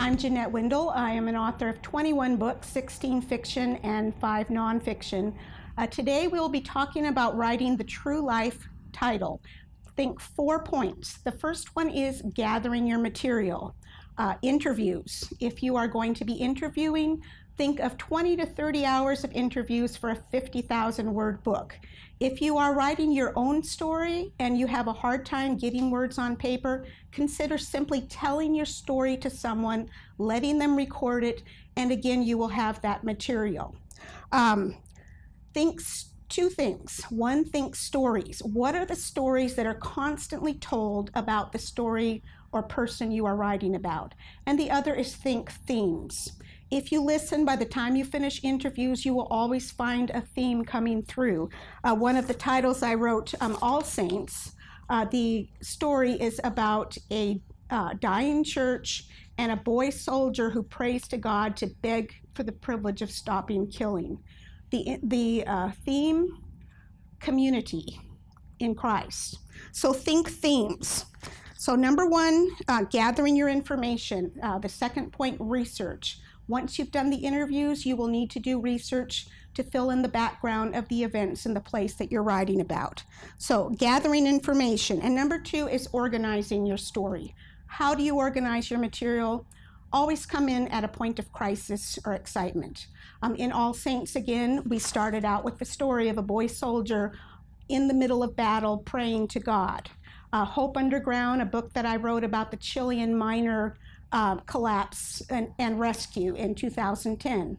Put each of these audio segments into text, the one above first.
I'm Jeanette Windle. I am an author of 21 books, 16 fiction and 5 nonfiction. Today we'll be talking about writing the true life title. Think 4 points. The first one is gathering your material. Interviews. If you are going to be interviewing, think of 20 to 30 hours of interviews for a 50,000 word book. If you are writing your own story and you have a hard time getting words on paper, consider simply telling your story to someone, letting them record it, and again, you will have that material. Think 2 things. One, think stories. What are the stories that are constantly told about the story or person you are writing about? And the other is think themes. If you listen, by the time you finish interviews, you will always find a theme coming through. One of the titles I wrote, All Saints, the story is about a dying church and a boy soldier who prays to God to beg for the privilege of stopping killing. The theme, community in Christ. So think themes. So number 1, gathering your information. The second point, research. Once you've done the interviews, you will need to do research to fill in the background of the events and the place that you're writing about. So gathering information. And number 2 is organizing your story. How do you organize your material? Always come in at a point of crisis or excitement. In All Saints, again, we started out with the story of a boy soldier in the middle of battle praying to God. Hope Underground, a book that I wrote about the Chilean miner collapse and rescue in 2010.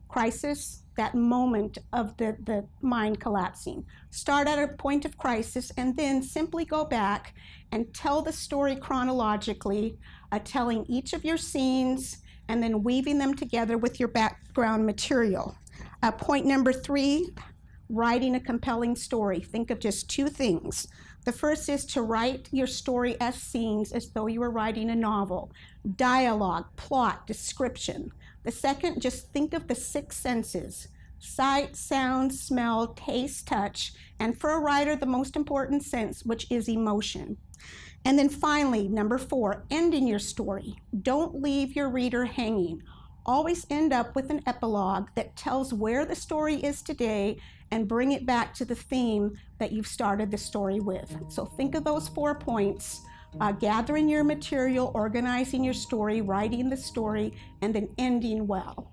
Crisis, that moment of the mine collapsing. Start at a point of crisis and then simply go back and tell the story chronologically, telling each of your scenes and then weaving them together with your background material. Point number 3, writing a compelling story. Think of just 2 things. The first is to write your story as scenes, as though you were writing a novel. Dialogue, plot, description. The second, just think of the 6 senses: sight, sound, smell, taste, touch, and for a writer, the most important sense, which is emotion. And then finally, number 4, ending your story. Don't leave your reader hanging. Always end up with an epilogue that tells where the story is today and bring it back to the theme that you've started the story with. So think of those 4 points: gathering your material, organizing your story, writing the story, and then ending well.